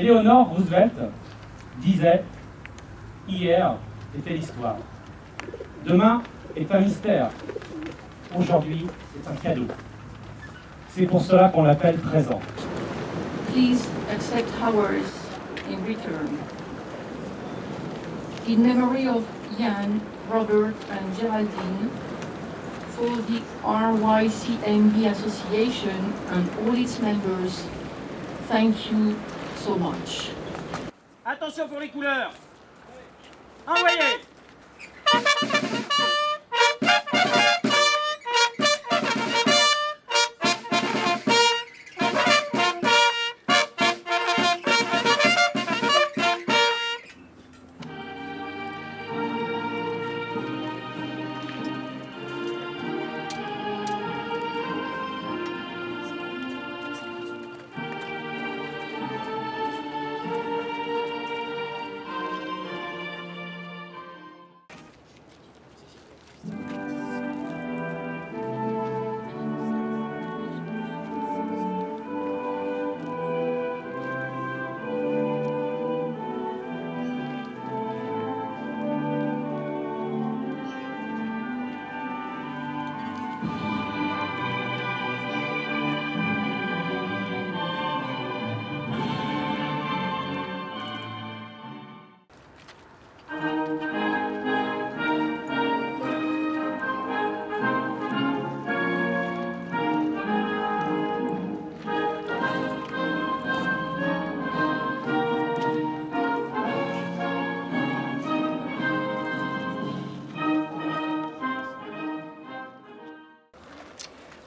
Eleanor Roosevelt disait « Hier était l'histoire. Demain est un mystère. Aujourd'hui est un cadeau. » C'est pour cela qu'on l'appelle présent. Please accept ours in return. In memory of Ian, Robert and Geraldine, for the RYCMB Association and all its members, thank you so much. Attention pour les couleurs. Envoyez.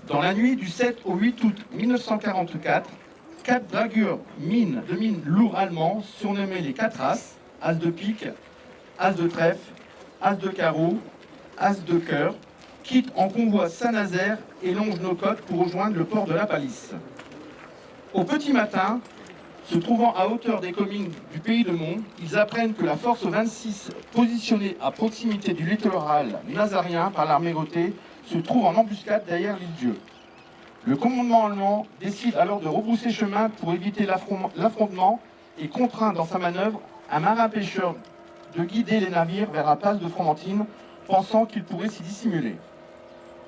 Dans la nuit du 7 au 8 août 1944, 4 dragueurs de mines lourds allemands, surnommés les 4 As, As de pique, As de trèfle, As de carreau, As de cœur, quittent en convoi Saint-Nazaire et longent nos côtes pour rejoindre le port de la Palisse. Au petit matin, se trouvant à hauteur des communes du Pays de Mont, ils apprennent que la force 26, positionnée à proximité du littoral nazarien par l'armée rotée, se trouve en embuscade derrière l'île Dieu. Le commandement allemand décide alors de rebrousser chemin pour éviter l'affrontement et contraint dans sa manœuvre un marin-pêcheur de guider les navires vers la place de Fromentine, pensant qu'il pourrait s'y dissimuler.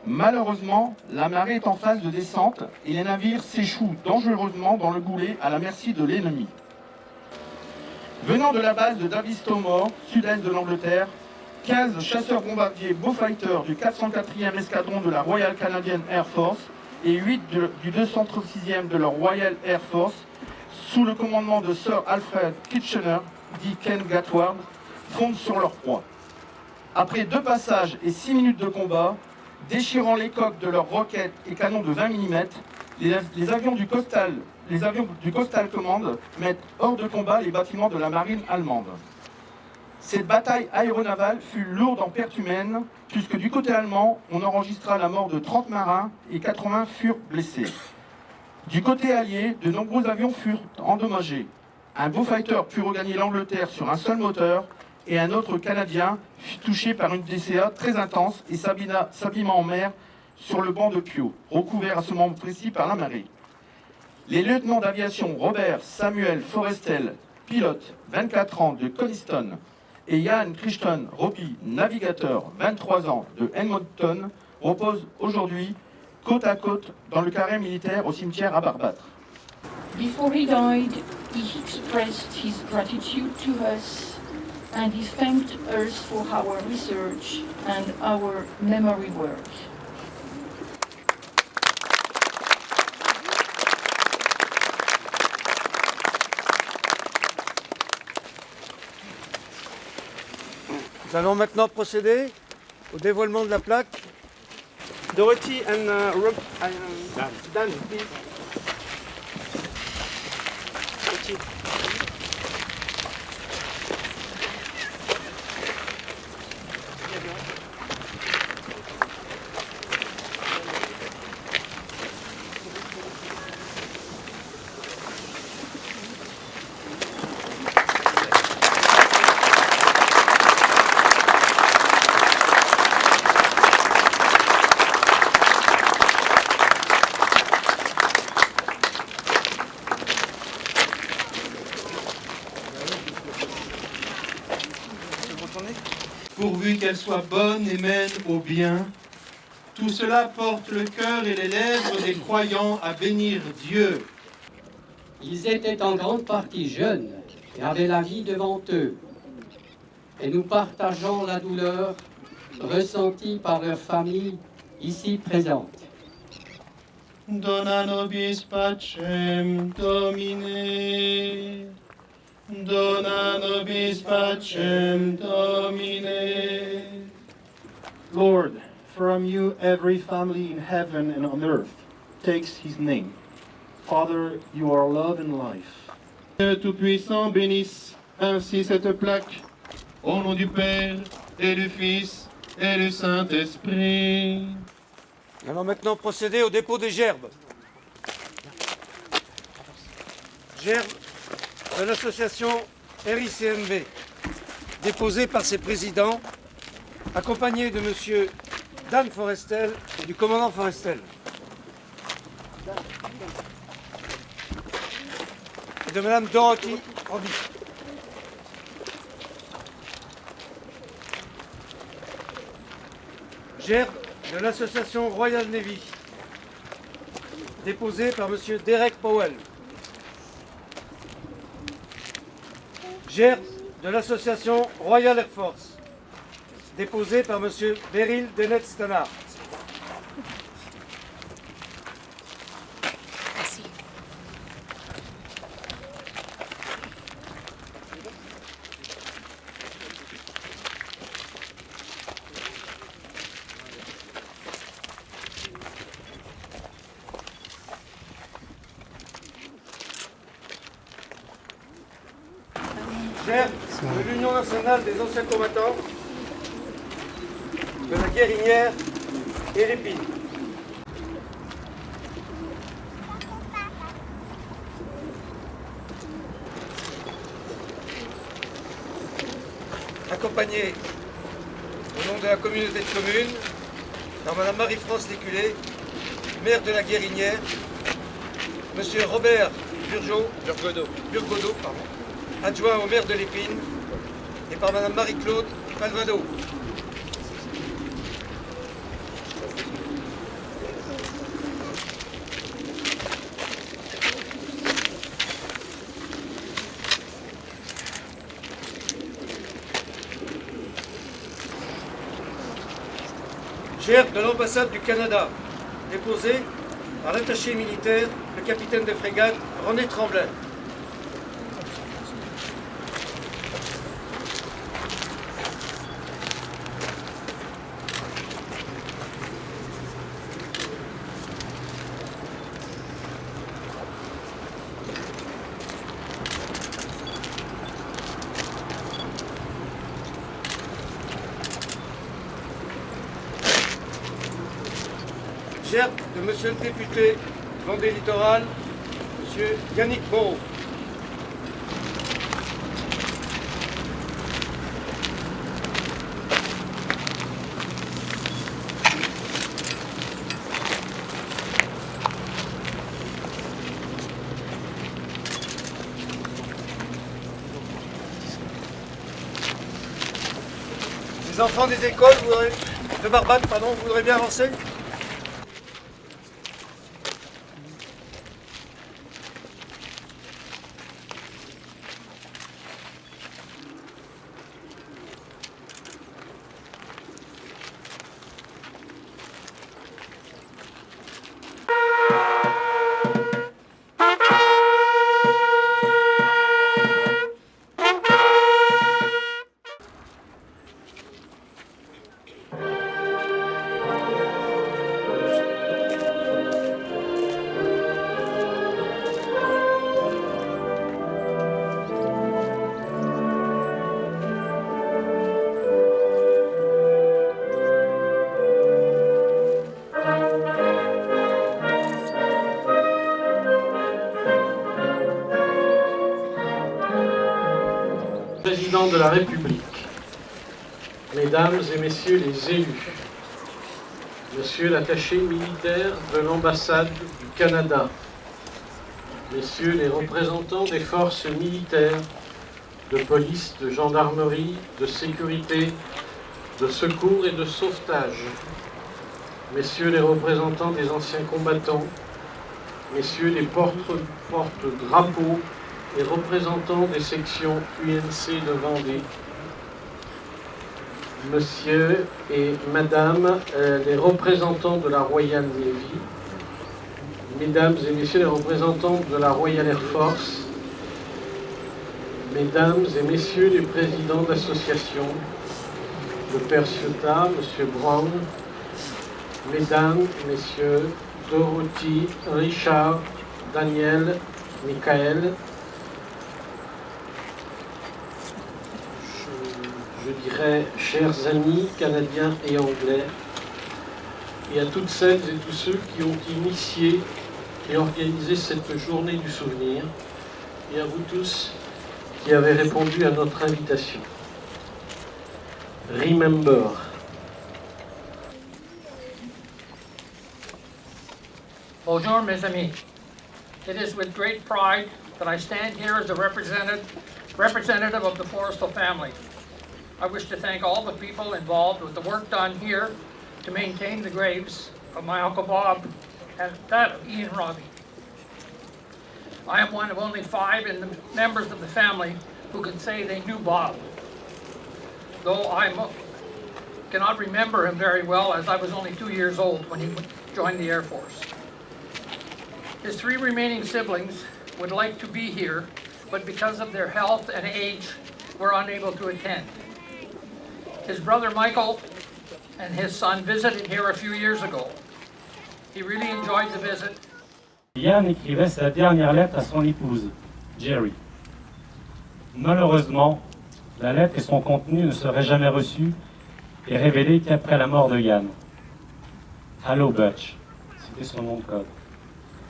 Malheureusement, la marée est en phase de descente et les navires s'échouent dangereusement dans le goulet à la merci de l'ennemi. Venant de la base de Davistomore, sud-est de l'Angleterre, 15 chasseurs-bombardiers Beaufighter du 404e escadron de la Royal Canadian Air Force et 8 du 236e de la Royal Air Force, sous le commandement de Sir Alfred Kitchener, dit Ken Gatward, fondent sur leur proie. Après 2 passages et 6 minutes de combat, déchirant les coques de leurs roquettes et canons de 20 mm, les avions du Coastal Command mettent hors de combat les bâtiments de la marine allemande. Cette bataille aéronavale fut lourde en pertes humaines, puisque du côté allemand, on enregistra la mort de 30 marins et 80 furent blessés. Du côté allié, de nombreux avions furent endommagés. Un Beaufighter put regagner l'Angleterre sur un seul moteur, et un autre Canadien fut touché par une DCA très intense et s'abîma en mer sur le banc de Pio, recouvert à ce moment précis par la marée. Les lieutenants d'aviation Robert Samuel Forrestel, pilote, 24 ans, de Coniston, et Jan Christian Roby, navigateur, 23 ans, de Edmonton, reposent aujourd'hui côte à côte dans le carré militaire au cimetière à Barbâtre. Before he died, he expressed his gratitude to us and he thanked us for our research and our memory work. Nous allons maintenant procéder au dévoilement de la plaque. Dorothy and Dan, please. Dorothy. pourvu qu'elle soit bonne et mène au bien. Tout cela porte le cœur et les lèvres des croyants à bénir Dieu. Ils étaient en grande partie jeunes et avaient la vie devant eux. Et nous partageons la douleur ressentie par leurs familles ici présentes. Dona nobis pacem, Domine. Dona nobis pacem, Domine. Lord, from you every family in heaven and on earth takes his name. Father, you are love and life. Dieu Tout-Puissant bénisse ainsi cette plaque, au nom du Père et du Fils et du Saint-Esprit. Nous allons maintenant procéder au dépôt des gerbes. Gerbes de l'association RICMV, déposées par ses présidents, accompagnés de M. Dan Forestel et du commandant Forestel. Et de Mme Dorothy Roby. Gerbe de l'association Royal Navy, déposée par M. Derek Powell. Gerbe de l'association Royal Air Force, déposée par M. Beryl Dennett Stannard. Gerbe de l'Union nationale des anciens combattants de la Guérinière et l'Épine. Accompagné au nom de la communauté de communes par Mme Marie-France Léculé, maire de la Guérinière, M. Robert Burgodeau, adjoint au maire de l'Épine, et par Mme Marie-Claude Palvado. Gerbe de l'ambassade du Canada, déposé par l'attaché militaire, le capitaine de frégate René Tremblay. Gerbe de Monsieur le député Vendée Littoral, Monsieur Yannick Moreau. Les enfants des écoles de Barbade, vous voudrez bien avancer ? Président de la République, Mesdames et Messieurs les élus, Monsieur l'attaché militaire de l'ambassade du Canada, Messieurs les représentants des forces militaires, de police, de gendarmerie, de sécurité de secours et de sauvetage, messieurs les représentants des anciens combattants, messieurs les porte-drapeaux et représentants des sections UNC de Vendée, monsieur et madame les représentants de la Royal Navy, mesdames et messieurs les représentants de la Royal Air Force, mesdames et messieurs les présidents d'associations, le père Ciotat, monsieur Brown, mesdames, messieurs, Dorothy, Richard, Daniel, Michael, je dirais chers amis canadiens et anglais, et à toutes celles et tous ceux qui ont initié et organisé cette journée du souvenir, et à vous tous qui avez répondu à notre invitation. Remember. Bonjour, mes amis. It is with great pride that I stand here as a representative of the Forrestal family. I wish to thank all the people involved with the work done here to maintain the graves of my Uncle Bob and that of Ian Robbie. I am one of only 5 in the members of the family who can say they knew Bob, though I cannot remember him very well, as I was only 2 years old when he joined the Air Force. His 3 remaining siblings would like to be here, but because of their health and age, were unable to attend. His brother Michael and his son visited here a few years ago. He really enjoyed the visit. Yann écrivait sa dernière lettre à son épouse, Jerry. Malheureusement, la lettre et son contenu ne seraient jamais reçus et révélés qu'après la mort de Yann. Hello Butch, c'était son nom de code.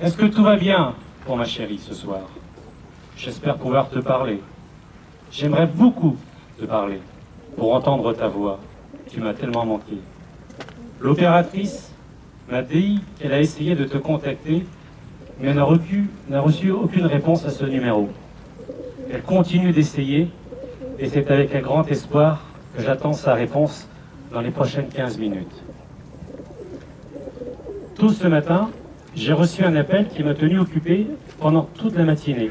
Est-ce que tout va bien pour ma chérie ce soir? J'espère pouvoir te parler. J'aimerais beaucoup te parler, pour entendre ta voix. Tu m'as tellement manqué. L'opératrice m'a dit qu'elle a essayé de te contacter, mais n'a reçu aucune réponse à ce numéro. Elle continue d'essayer, et c'est avec un grand espoir que j'attends sa réponse dans les prochaines 15 minutes. Tôt ce matin, j'ai reçu un appel qui m'a tenu occupé pendant toute la matinée.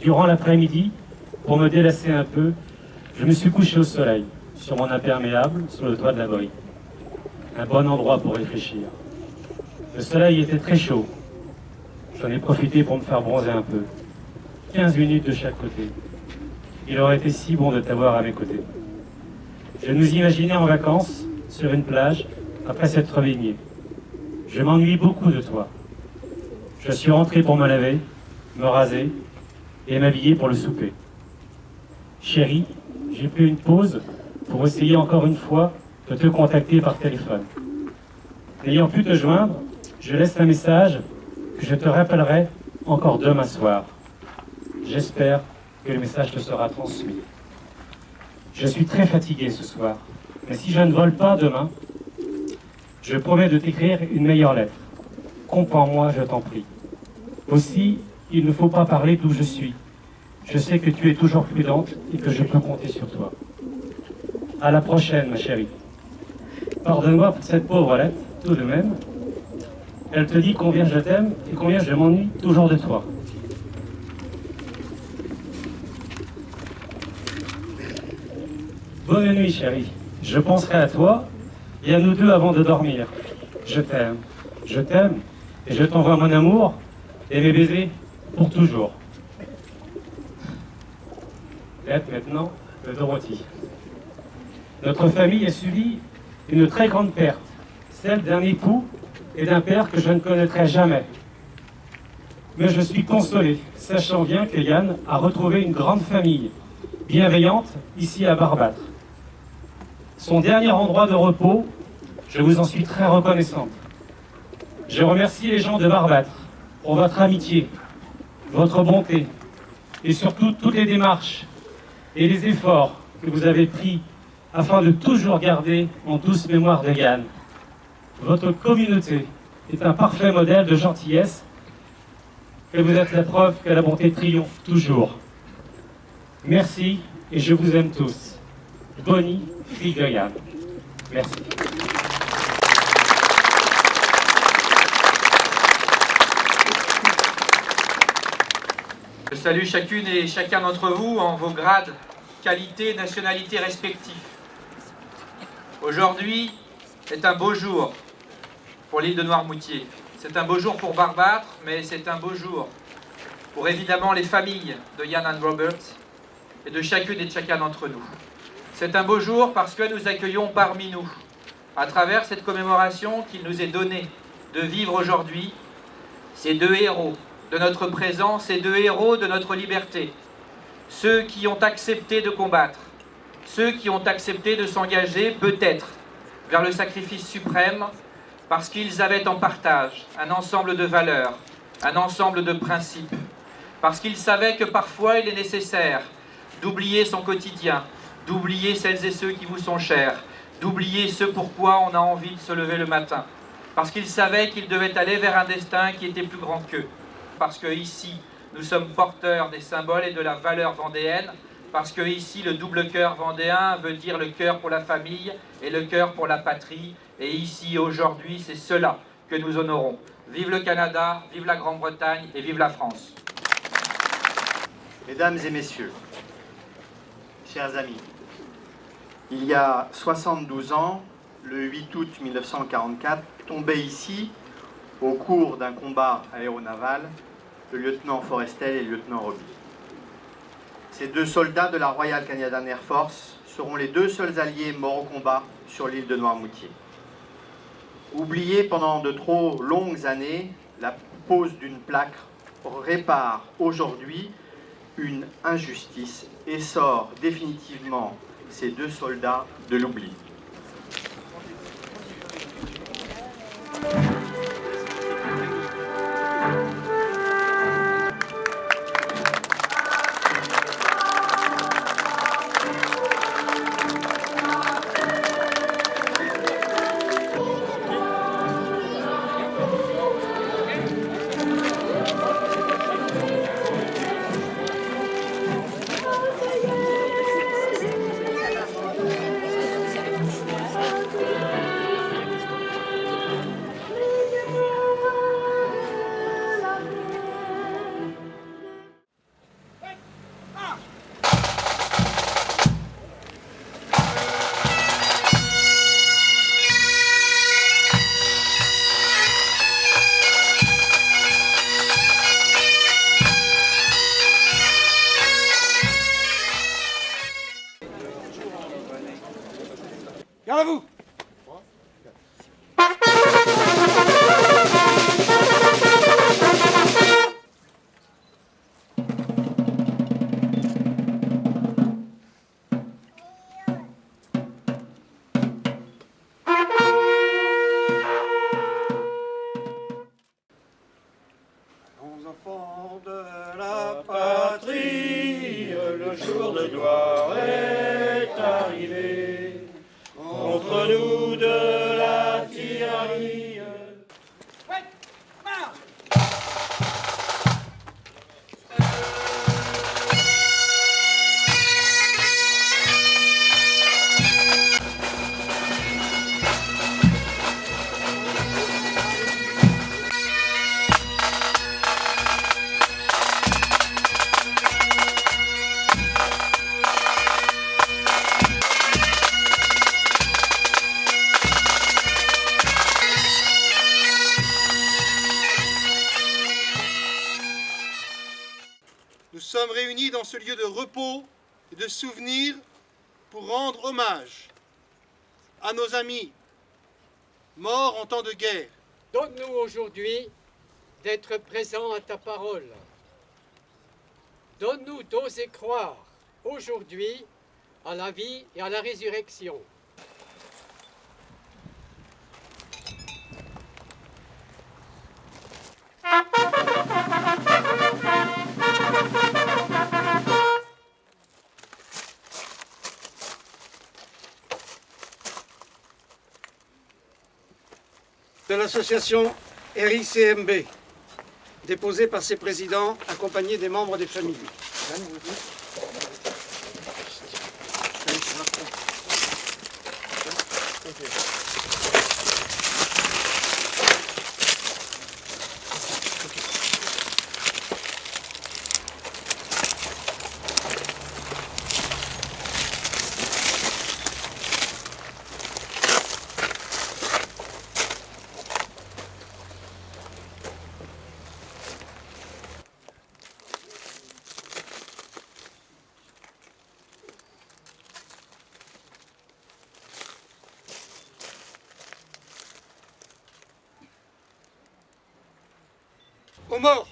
Durant l'après-midi, pour me délasser un peu, je me suis couché au soleil, sur mon imperméable, sur le toit de l'abri. Un bon endroit pour réfléchir. Le soleil était très chaud. J'en ai profité pour me faire bronzer un peu. 15 minutes de chaque côté. Il aurait été si bon de t'avoir à mes côtés. Je nous imaginais en vacances, sur une plage, après s'être baigné. Je m'ennuie beaucoup de toi. Je suis rentré pour me laver, me raser et m'habiller pour le souper. Chérie, j'ai pris une pause pour essayer encore une fois de te contacter par téléphone. N'ayant pu te joindre, je laisse un message que je te rappellerai encore demain soir. J'espère que le message te sera transmis. Je suis très fatigué ce soir, mais si je ne vole pas demain, je promets de t'écrire une meilleure lettre. Comprends-moi, je t'en prie. Aussi, il ne faut pas parler d'où je suis. Je sais que tu es toujours prudente et que je peux compter sur toi. À la prochaine, ma chérie. Pardonne-moi pour cette pauvre lettre, tout de même. Elle te dit combien je t'aime et combien je m'ennuie toujours de toi. Bonne nuit, chérie. Je penserai à toi et à nous deux avant de dormir. Je t'aime et je t'envoie mon amour et mes baisers pour toujours. Lettre maintenant de Dorothy. Notre famille a subi une très grande perte, celle d'un époux et d'un père que je ne connaîtrai jamais. Mais je suis consolé, sachant bien que Yann a retrouvé une grande famille, bienveillante, ici à Barbâtre. Son dernier endroit de repos, je vous en suis très reconnaissante. Je remercie les gens de Barbâtre pour votre amitié, votre bonté et surtout toutes les démarches et les efforts que vous avez pris afin de toujours garder en douce mémoire de Yann. Votre communauté est un parfait modèle de gentillesse et vous êtes la preuve que la bonté triomphe toujours. Merci et je vous aime tous. Bonnie, fille de Yann. Merci. Je salue chacune et chacun d'entre vous en vos grades, qualités, nationalités respectives. Aujourd'hui est un beau jour pour l'île de Noirmoutier. C'est un beau jour pour Barbâtre, mais c'est un beau jour pour évidemment les familles de Ian and Robert et de chacune et de chacun d'entre nous. C'est un beau jour parce que nous accueillons parmi nous, à travers cette commémoration qu'il nous est donné de vivre aujourd'hui, ces deux héros de notre présent, ces deux héros de notre liberté, ceux qui ont accepté de combattre, ceux qui ont accepté de s'engager peut-être vers le sacrifice suprême parce qu'ils avaient en partage un ensemble de valeurs, un ensemble de principes, parce qu'ils savaient que parfois il est nécessaire d'oublier son quotidien, d'oublier celles et ceux qui vous sont chers, d'oublier ce pourquoi on a envie de se lever le matin, parce qu'ils savaient qu'ils devaient aller vers un destin qui était plus grand qu'eux, parce que ici nous sommes porteurs des symboles et de la valeur vendéenne, parce que ici le double cœur vendéen veut dire le cœur pour la famille et le cœur pour la patrie, et ici aujourd'hui c'est cela que nous honorons. Vive le Canada, vive la Grande-Bretagne et vive la France. Mesdames et messieurs, chers amis, il y a 72 ans, le 8 août 1944, tombait ici, au cours d'un combat aéronaval, le lieutenant Forrestel et le lieutenant Roby. Ces deux soldats de la Royal Canadian Air Force seront les deux seuls alliés morts au combat sur l'île de Noirmoutier. Oubliés pendant de trop longues années, la pose d'une plaque répare aujourd'hui une injustice et sort définitivement ces deux soldats de l'oubli. Garde à vous. Aux enfants de la patrie, le jour de gloire est arrivé. Contre nous de la tyrannie. Ouais, marche! Nous sommes réunis dans ce lieu de repos et de souvenir pour rendre hommage à nos amis morts en temps de guerre. Donne-nous aujourd'hui d'être présents à ta parole. Donne-nous d'oser croire aujourd'hui à la vie et à la résurrection. De l'association RICMB, déposée par ses présidents, accompagnés des membres des familles. aux morts.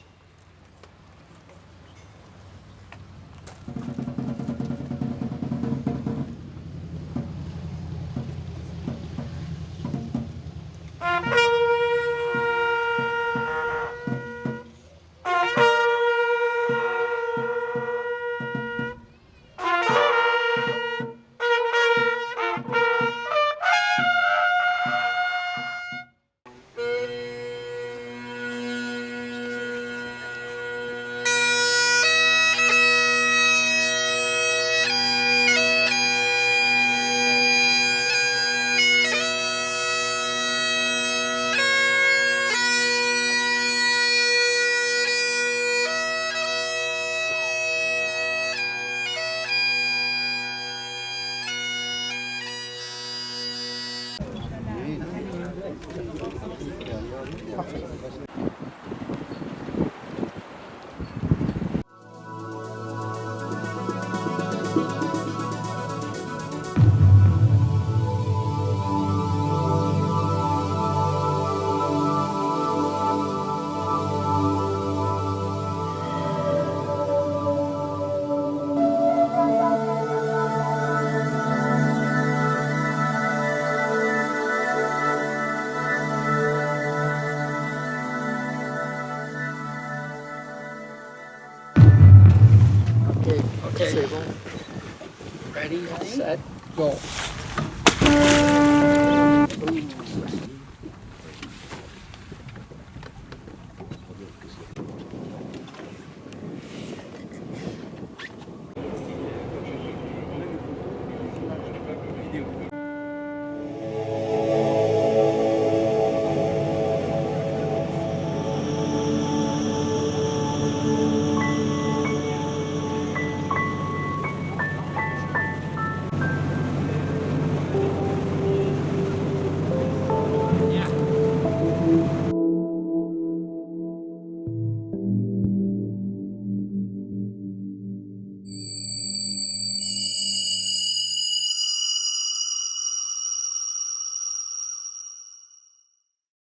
Okay. C'est bon. Ready, set, go.